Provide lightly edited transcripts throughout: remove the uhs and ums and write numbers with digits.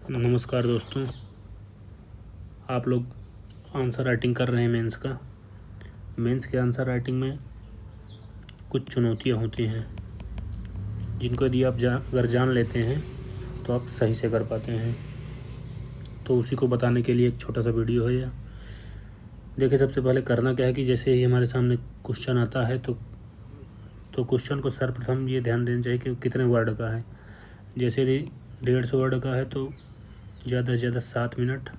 नमस्कार दोस्तों, आप लोग आंसर राइटिंग कर रहे हैं मेंस का। मेंस के आंसर राइटिंग में कुछ चुनौतियां होती हैं जिनको यदि आप अगर जान लेते हैं तो आप सही से कर पाते हैं। तो उसी को बताने के लिए एक छोटा सा वीडियो है यह। देखिए, सबसे पहले करना क्या है कि जैसे ही हमारे सामने क्वेश्चन आता है तो क्वेश्चन को सर्वप्रथम ये ध्यान देना चाहिए कि कितने वर्ड का है। जैसे यदि 150 वर्ड का है तो ज़्यादा से ज़्यादा 7 मिनट,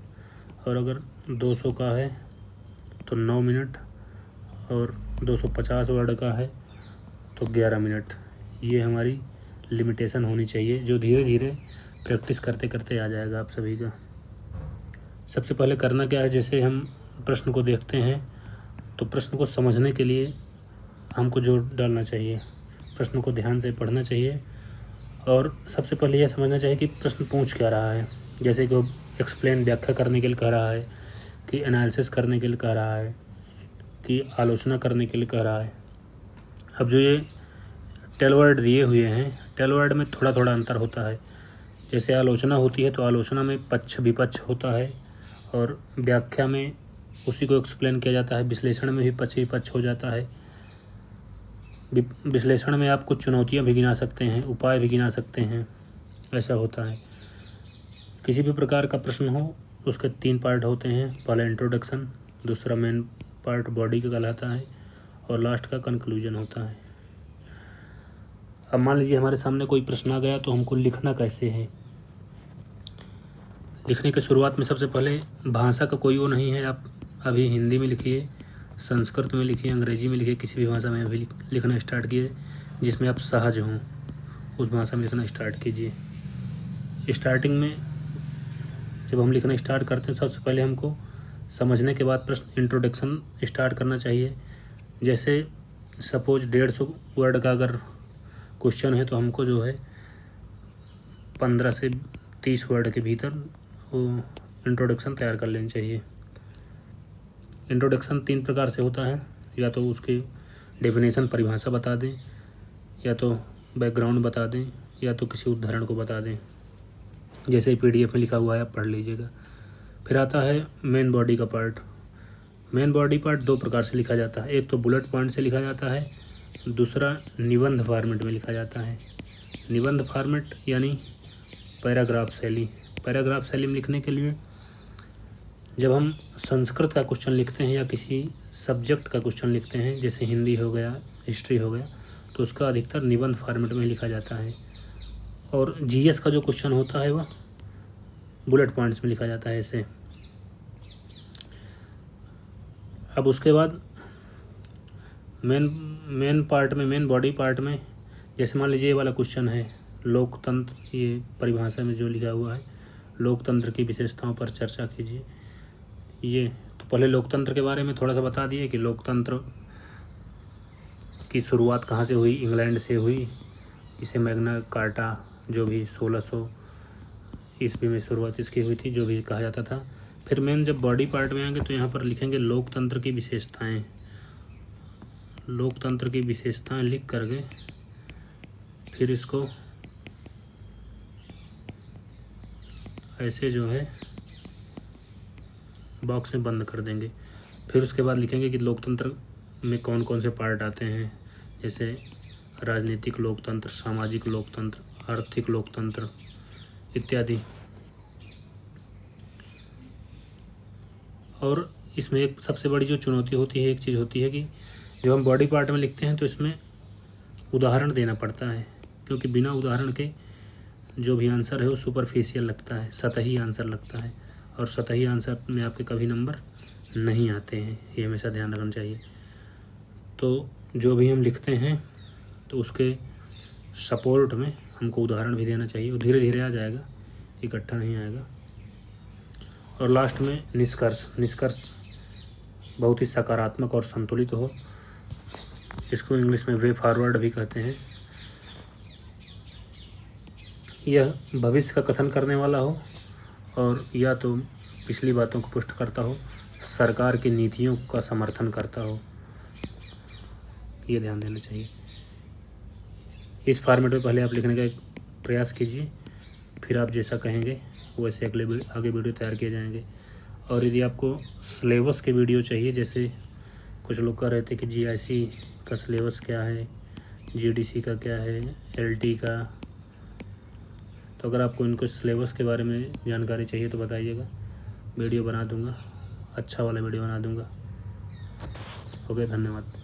और अगर 200 का है तो 9 मिनट, और 250 वर्ड का है तो 11 मिनट। ये हमारी लिमिटेशन होनी चाहिए, जो धीरे धीरे प्रैक्टिस करते करते आ जाएगा आप सभी का। सबसे पहले करना क्या है, जैसे हम प्रश्न को देखते हैं तो प्रश्न को समझने के लिए हमको जोर डालना चाहिए, प्रश्न को ध्यान से पढ़ना चाहिए, और सबसे पहले यह समझना चाहिए कि प्रश्न पूछ क्या रहा है। जैसे कि वो एक्सप्लेन व्याख्या करने के लिए कह रहा है, कि एनालिसिस करने के लिए कह रहा है, कि आलोचना करने के लिए कह रहा है। अब जो ये 10 वर्ड दिए हुए हैं, 10 वर्ड में थोड़ा थोड़ा अंतर होता है। जैसे आलोचना होती है तो आलोचना में पक्ष विपक्ष होता है, और व्याख्या में उसी को एक्सप्लेन किया जाता है। विश्लेषण में भी पक्ष विपक्ष हो जाता है। विश्लेषण में आप कुछ चुनौतियां भी गिना सकते हैं, उपाय भी गिना सकते हैं, ऐसा होता है। किसी भी प्रकार का प्रश्न हो उसके 3 पार्ट होते हैं। पहला इंट्रोडक्शन, दूसरा मेन पार्ट बॉडी का कहलाता है, और लास्ट का कंक्लूजन होता है। अब मान लीजिए हमारे सामने कोई प्रश्न आ गया तो हमको लिखना कैसे है। लिखने के शुरुआत में सबसे पहले भाषा का कोई वो नहीं है। आप अभी हिंदी में लिखिए, संस्कृत में लिखिए, अंग्रेजी में लिखिए, किसी भी भाषा में अभी लिखना स्टार्ट कीजिए जिसमें आप सहज हों, उस भाषा में लिखना स्टार्ट कीजिए। स्टार्टिंग में जब हम लिखना स्टार्ट करते हैं सबसे पहले हमको समझने के बाद प्रश्न इंट्रोडक्शन स्टार्ट करना चाहिए। जैसे सपोज 150 वर्ड का अगर क्वेश्चन है तो हमको जो है 15 से 30 वर्ड के भीतर वो इंट्रोडक्शन तैयार कर लेनी चाहिए। इंट्रोडक्शन 3 प्रकार से होता है, या तो उसकी डेफिनेशन परिभाषा बता दें, या तो बैकग्राउंड बता दें, या तो किसी उदाहरण को बता दें। जैसे PDF में लिखा हुआ है, आप पढ़ लीजिएगा। फिर आता है मेन बॉडी का पार्ट। मेन बॉडी पार्ट 2 प्रकार से लिखा जाता है। एक तो बुलेट पॉइंट से लिखा जाता है, दूसरा निबंध फॉर्मेट में लिखा जाता है। निबंध फॉर्मेट यानी पैराग्राफ शैली। पैराग्राफ शैली में लिखने के लिए जब हम संस्कृत का क्वेश्चन लिखते हैं या किसी सब्जेक्ट का क्वेश्चन लिखते हैं, जैसे हिंदी हो गया, हिस्ट्री हो गया, तो उसका अधिकतर निबंध फॉर्मेट में लिखा जाता है। और GS का जो क्वेश्चन होता है वह बुलेट पॉइंट्स में लिखा जाता है ऐसे। अब उसके बाद मेन बॉडी पार्ट में जैसे मान लीजिए ये वाला क्वेश्चन है लोकतंत्र, ये परिभाषा में जो लिखा हुआ है, लोकतंत्र की विशेषताओं पर चर्चा कीजिए। ये तो पहले लोकतंत्र के बारे में थोड़ा सा बता दिए कि लोकतंत्र की शुरुआत कहाँ से हुई, इंग्लैंड से हुई। इसे मैग्ना कार्टा जो भी 1600 ईस्वी में शुरुआत इसकी हुई थी, जो भी कहा जाता था। फिर मेन जब बॉडी पार्ट में आएंगे तो यहाँ पर लिखेंगे लोकतंत्र की विशेषताएं। लोकतंत्र की विशेषताएं लिख करके फिर इसको ऐसे जो है बॉक्स में बंद कर देंगे। फिर उसके बाद लिखेंगे कि लोकतंत्र में कौन कौन से पार्ट आते हैं, जैसे राजनीतिक लोकतंत्र, सामाजिक लोकतंत्र, आर्थिक लोकतंत्र इत्यादि। और इसमें एक सबसे बड़ी जो चुनौती होती है, एक चीज़ होती है कि जब हम बॉडी पार्ट में लिखते हैं तो इसमें उदाहरण देना पड़ता है, क्योंकि बिना उदाहरण के जो भी आंसर है वो सुपरफिशियल लगता है, सतही आंसर लगता है, और सतही आंसर में आपके कभी नंबर नहीं आते हैं, ये हमेशा ध्यान रखना चाहिए। तो जो भी हम लिखते हैं तो उसके सपोर्ट में हमको उदाहरण भी देना चाहिए। वो धीरे धीरे आ जाएगा, इकट्ठा नहीं आएगा। और लास्ट में निष्कर्ष बहुत ही सकारात्मक और संतुलित हो। इसको इंग्लिश में वे फॉरवर्ड भी कहते हैं। यह भविष्य का कथन करने वाला हो, और या तो पिछली बातों को पुष्ट करता हो, सरकार की नीतियों का समर्थन करता हो, ये ध्यान देना चाहिए। इस फॉर्मेट में पहले आप लिखने का प्रयास कीजिए, फिर आप जैसा कहेंगे वैसे आगे वीडियो तैयार किए जाएंगे। और यदि आपको सिलेबस के वीडियो चाहिए, जैसे कुछ लोग कह रहे थे कि GIC का सिलेबस क्या है, GDC का क्या है, LT का, तो अगर आपको इनको सिलेबस के बारे में जानकारी चाहिए तो बताइएगा, वीडियो बना दूंगा, अच्छा वाला वीडियो बना दूंगा। ओके, धन्यवाद।